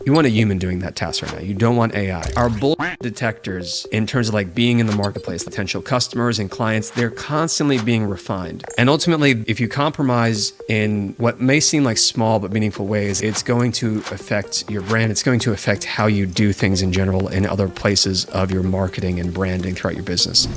You want a human doing that task right now. You don't want AI. Our bull detectors, in terms of like being in the marketplace, potential customers and clients, they're constantly being refined. And ultimately, if you compromise in what may seem like small but meaningful ways, it's going to affect your brand. It's going to affect how you do things in general in other places of your marketing and branding throughout your business.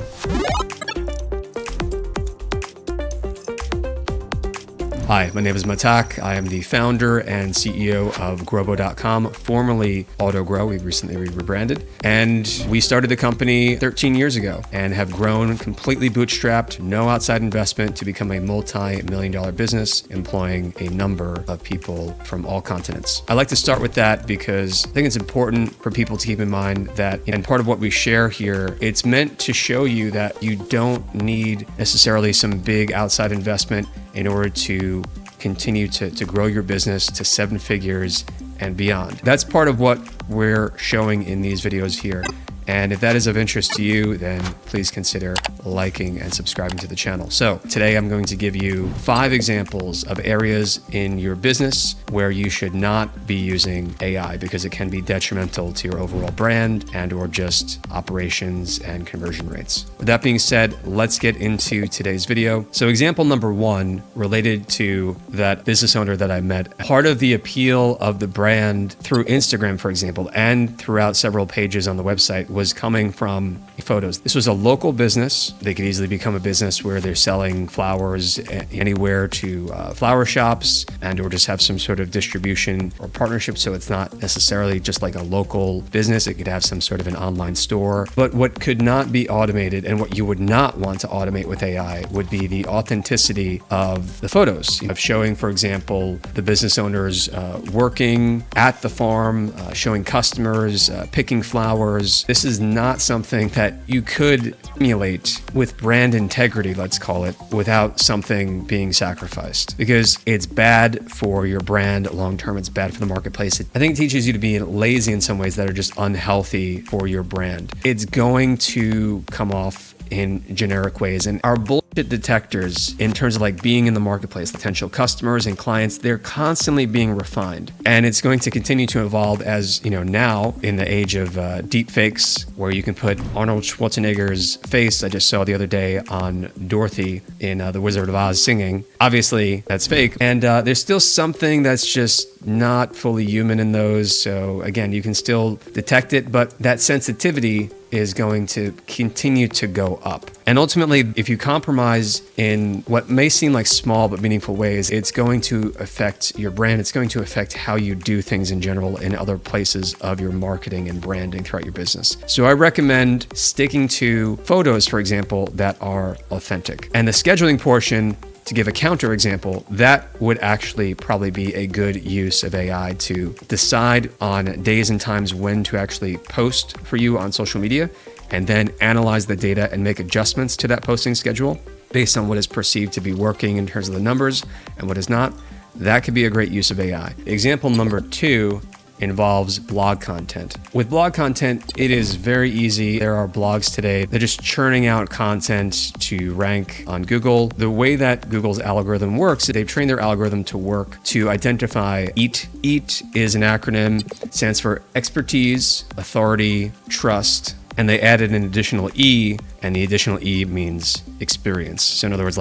Hi, my name is Matt Ackerson. I am the founder and CEO of Growbo.com, formerly AutoGrow. We recently rebranded. And we started the company 13 years ago and have grown completely bootstrapped, no outside investment, to become a multi-million-dollar business employing a number of people from all continents. I like to start with that because I think it's important for people to keep in mind that, and part of what we share here, it's meant to show you that you don't need necessarily some big outside investment in order to continue to grow your business to 7 figures and beyond. That's part of what we're showing in these videos here. And if that is of interest to you, then please consider liking and subscribing to the channel. So today I'm going to give you 5 examples of areas in your business where you should not be using AI because it can be detrimental to your overall brand and or just operations and conversion rates. With that being said, let's get into today's video. So example number 1 related to that business owner that I met. Part of the appeal of the brand through Instagram, for example, and throughout several pages on the website was coming from photos. This was a local business. They could easily become a business where they're selling flowers anywhere to flower shops and or just have some sort of distribution or partnership. So it's not necessarily just like a local business. It could have some sort of an online store. But what could not be automated and what you would not want to automate with AI would be the authenticity of the photos, of showing, for example, the business owners working at the farm, showing customers, picking flowers. This is not something that you could emulate with brand integrity, let's call it, without something being sacrificed, because it's bad for your brand long term. It's bad for the marketplace. I think it teaches you to be lazy in some ways that are just unhealthy for your brand. It's going to come off in generic ways. And our bullshit detectors, in terms of like being in the marketplace, potential customers and clients, they're constantly being refined. And it's going to continue to evolve as, now in the age of deep fakes, where you can put Arnold Schwarzenegger's face, I just saw the other day on Dorothy in The Wizard of Oz singing. Obviously, that's fake. And there's still something that's just not fully human in those. So again, you can still detect it, but that sensitivity is going to continue to go up. And ultimately, if you compromise in what may seem like small but meaningful ways, it's going to affect your brand. It's going to affect how you do things in general in other places of your marketing and branding throughout your business. So I recommend sticking to photos, for example, that are authentic. And the scheduling portion, to give a counter example, that would actually probably be a good use of AI to decide on days and times when to actually post for you on social media, and then analyze the data and make adjustments to that posting schedule based on what is perceived to be working in terms of the numbers and what is not. That could be a great use of AI. Example number 2 involves blog content. With blog content, it is very easy. There are blogs today. They're just churning out content to rank on Google. The way that Google's algorithm works, they've trained their algorithm to work to identify EAT. EAT is an acronym, stands for expertise, authority, trust, and they added an additional E, and the additional E means experience. So in other words,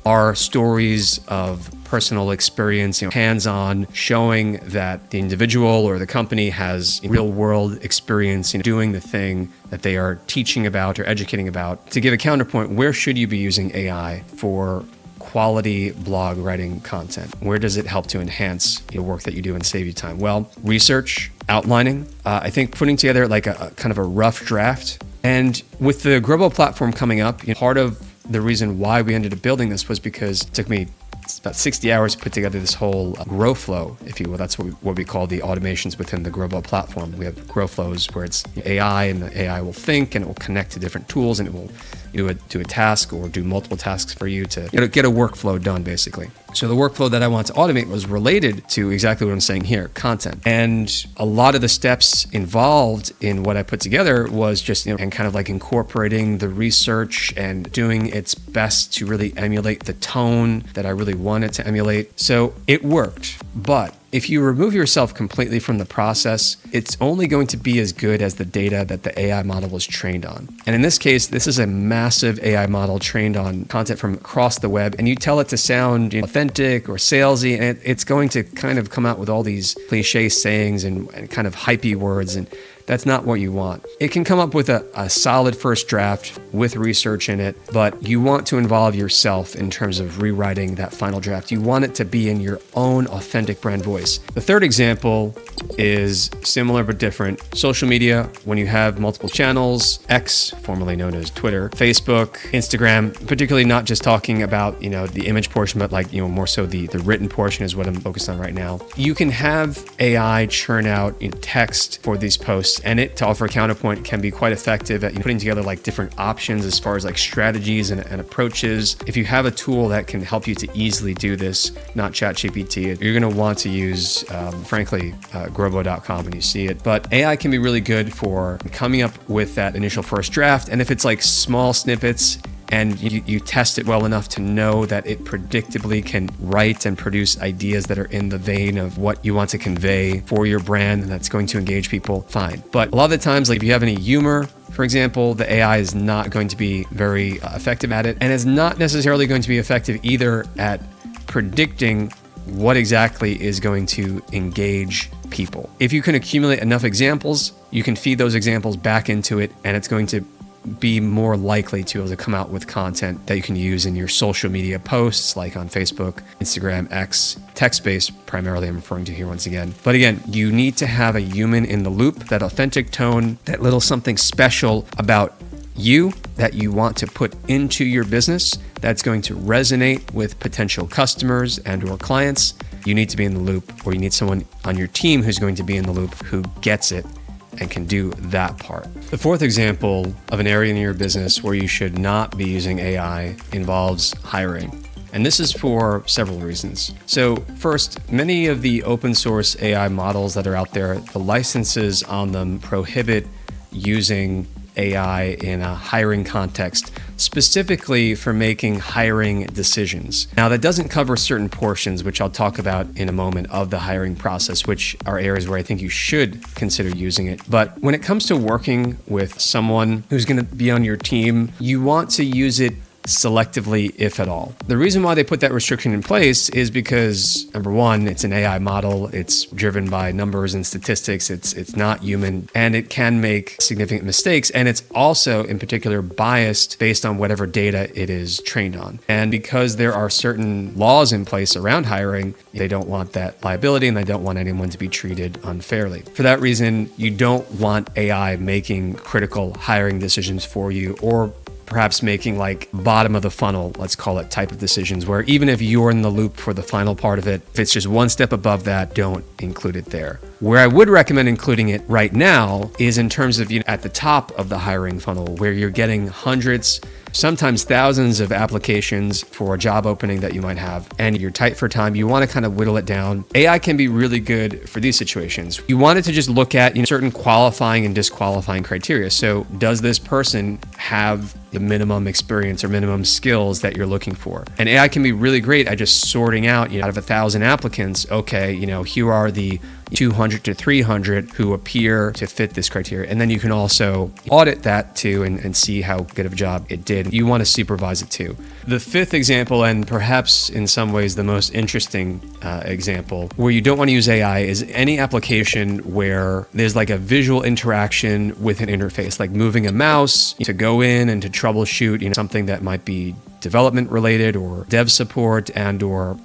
are stories of personal experience, hands-on, showing that the individual or the company has real-world experience in doing the thing that they are teaching about or educating about. To give a counterpoint, where should you be using AI for quality blog writing content? Where does it help to enhance your work that you do and save you time? Well, research, outlining, I think putting together like a kind of a rough draft. And with the Growbo platform coming up, part of the reason why we ended up building this was because it took me about 60 hours to put together this whole grow flow, if you will. That's what we call the automations within the Growbo platform. We have grow flows where it's AI, and the AI will think and it will connect to different tools, and it will do a task or do multiple tasks for you to get a workflow done, basically. So the workflow that I want to automate was related to exactly what I'm saying here, content. And a lot of the steps involved in what I put together was just, and kind of like incorporating the research and doing its best to really emulate the tone that I really wanted to emulate. So it worked, but If you remove yourself completely from the process, it's only going to be as good as the data that the AI model was trained on. And in this case, this is a massive AI model trained on content from across the web, and you tell it to sound authentic or salesy, and it's going to kind of come out with all these cliche sayings and kind of hypey words, and that's not what you want. It can come up with a solid first draft with research in it, but you want to involve yourself in terms of rewriting that final draft. You want it to be in your own authentic brand voice. The third example is similar but different. Social media, when you have multiple channels, X, formerly known as Twitter, Facebook, Instagram, particularly not just talking about, the image portion, but more so the written portion is what I'm focused on right now. You can have AI churn out text for these posts, and it, to offer a counterpoint, can be quite effective at putting together different options as far as strategies and approaches. If you have a tool that can help you to easily do this, not ChatGPT, you're going to want to use, frankly, Grobo.com when you see it. But AI can be really good for coming up with that initial first draft. And if it's small snippets and you test it well enough to know that it predictably can write and produce ideas that are in the vein of what you want to convey for your brand and that's going to engage people, fine. But a lot of the times, if you have any humor, for example, the AI is not going to be very effective at it, and is not necessarily going to be effective either at predicting what exactly is going to engage people. If you can accumulate enough examples, you can feed those examples back into it, and it's going to be more likely to be able to come out with content that you can use in your social media posts, like on Facebook, Instagram, X, text-based primarily I'm referring to here once again. But again, you need to have a human in the loop, that authentic tone, that little something special about you that you want to put into your business that's going to resonate with potential customers and or clients. You need to be in the loop, or you need someone on your team who's going to be in the loop who gets it and can do that part. The fourth example of an area in your business where you should not be using AI involves hiring. And this is for several reasons. So first, many of the open source AI models that are out there, the licenses on them prohibit using AI in a hiring context, specifically for making hiring decisions. Now, that doesn't cover certain portions, which I'll talk about in a moment, of the hiring process, which are areas where I think you should consider using it. But when it comes to working with someone who's going to be on your team, you want to use it selectively, if at all. The reason why they put that restriction in place is because, number one, it's an AI model. It's driven by numbers and statistics. It's not human, and it can make significant mistakes. And it's also, in particular, biased based on whatever data it is trained on. And because there are certain laws in place around hiring, they don't want that liability, and they don't want anyone to be treated unfairly. For that reason, you don't want AI making critical hiring decisions for you, or perhaps making bottom of the funnel, let's call it, type of decisions, where even if you're in the loop for the final part of it, if it's just one step above that, don't include it there. Where I would recommend including it right now is in terms of at the top of the hiring funnel, where you're getting hundreds, sometimes thousands of applications for a job opening that you might have, and you're tight for time. You want to kind of whittle it down. AI can be really good for these situations. You want it to just look at certain qualifying and disqualifying criteria. So does this person have the minimum experience or minimum skills that you're looking for? And AI can be really great at just sorting out, out of 1,000 applicants, okay, here are the 200 to 300 who appear to fit this criteria. And then you can also audit that too and see how good of a job it did. You want to supervise it too. The fifth example, and perhaps in some ways the most interesting example, where you don't want to use AI, is any application where there's a visual interaction with an interface, like moving a mouse to go in and to troubleshoot something that might be development related or dev support, and or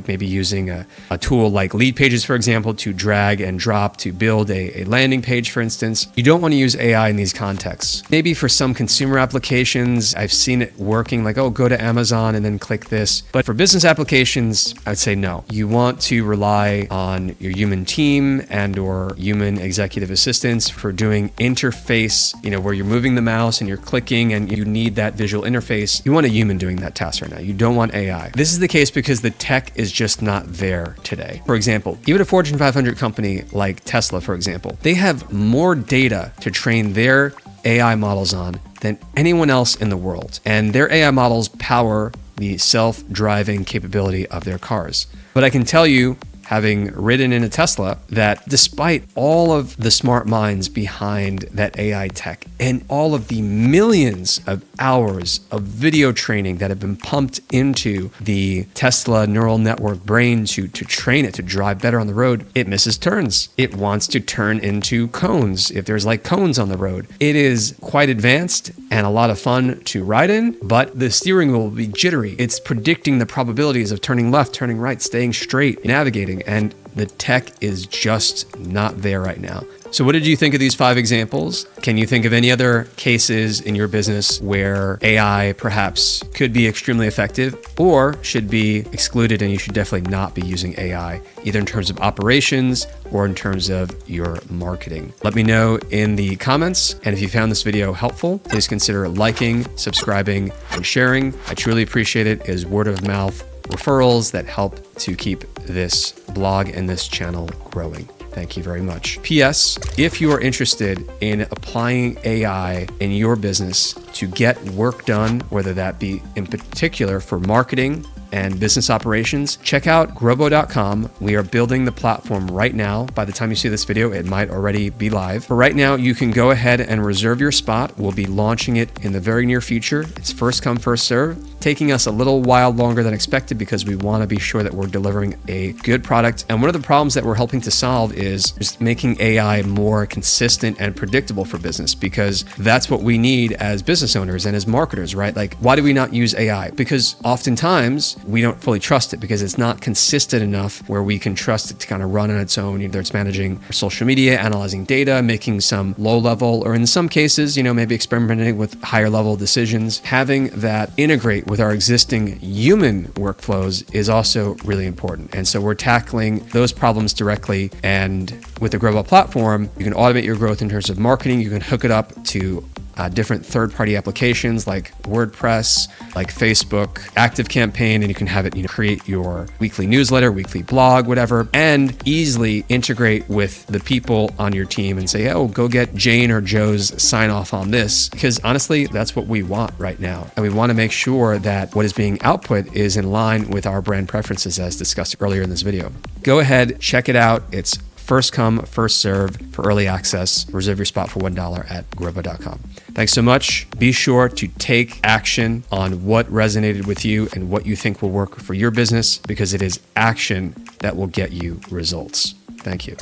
maybe using a tool like Lead Pages, for example, to drag and drop to build a landing page, for instance. You don't want to use AI in these contexts. Maybe for some consumer applications, I've seen it working, go to Amazon and then click this. But for business applications, I would say no. You want to rely on your human team and or human executive assistants for doing interface, where you're moving the mouse and you're clicking and you need that visual interface. You want a human doing that task right now. You don't want AI. This is the case because the tech is just not there today. For example, even a Fortune 500 company like Tesla, for example, they have more data to train their AI models on than anyone else in the world. And their AI models power the self-driving capability of their cars. But I can tell you, having ridden in a Tesla, that despite all of the smart minds behind that AI tech and all of the millions of hours of video training that have been pumped into the Tesla neural network brain to train it to drive better on the road, it misses turns. It wants to turn into cones if there's like cones on the road. It is quite advanced and a lot of fun to ride in, but the steering wheel will be jittery. It's predicting the probabilities of turning left, turning right, staying straight, navigating, and the tech is just not there right now. So what did you think of these 5 examples? Can you think of any other cases in your business where AI perhaps could be extremely effective or should be excluded, and you should definitely not be using AI, either in terms of operations or in terms of your marketing? Let me know in the comments. And if you found this video helpful, please consider liking, subscribing, and sharing. I truly appreciate it. It is word of mouth referrals that help to keep this blog and this channel growing. Thank you very much. P.S. If you are interested in applying AI in your business to get work done, whether that be in particular for marketing and business operations, check out grobo.com. We are building the platform right now. By the time you see this video, it might already be live. But right now, you can go ahead and reserve your spot. We'll be launching it in the very near future. It's first come, first serve. Taking us a little while longer than expected because we want to be sure that we're delivering a good product. And one of the problems that we're helping to solve is just making AI more consistent and predictable for business, because that's what we need as business owners and as marketers, right? Like, why do we not use AI? Because oftentimes we don't fully trust it because it's not consistent enough where we can trust it to kind of run on its own. Either it's managing social media, analyzing data, making some low level, or in some cases, maybe experimenting with higher level decisions. Having that integrate with our existing human workflows is also really important. And so we're tackling those problems directly. And with the Grobo platform, you can automate your growth in terms of marketing. You can hook it up to different third-party applications like WordPress, like Facebook, ActiveCampaign, and you can have it, create your weekly newsletter, weekly blog, whatever, and easily integrate with the people on your team and say, oh, go get Jane or Joe's sign off on this. Because honestly, that's what we want right now. And we want to make sure that what is being output is in line with our brand preferences as discussed earlier in this video. Go ahead, check it out. It's first come, first serve for early access. Reserve your spot for $1 at grobo.com. Thanks so much. Be sure to take action on what resonated with you and what you think will work for your business, because it is action that will get you results. Thank you.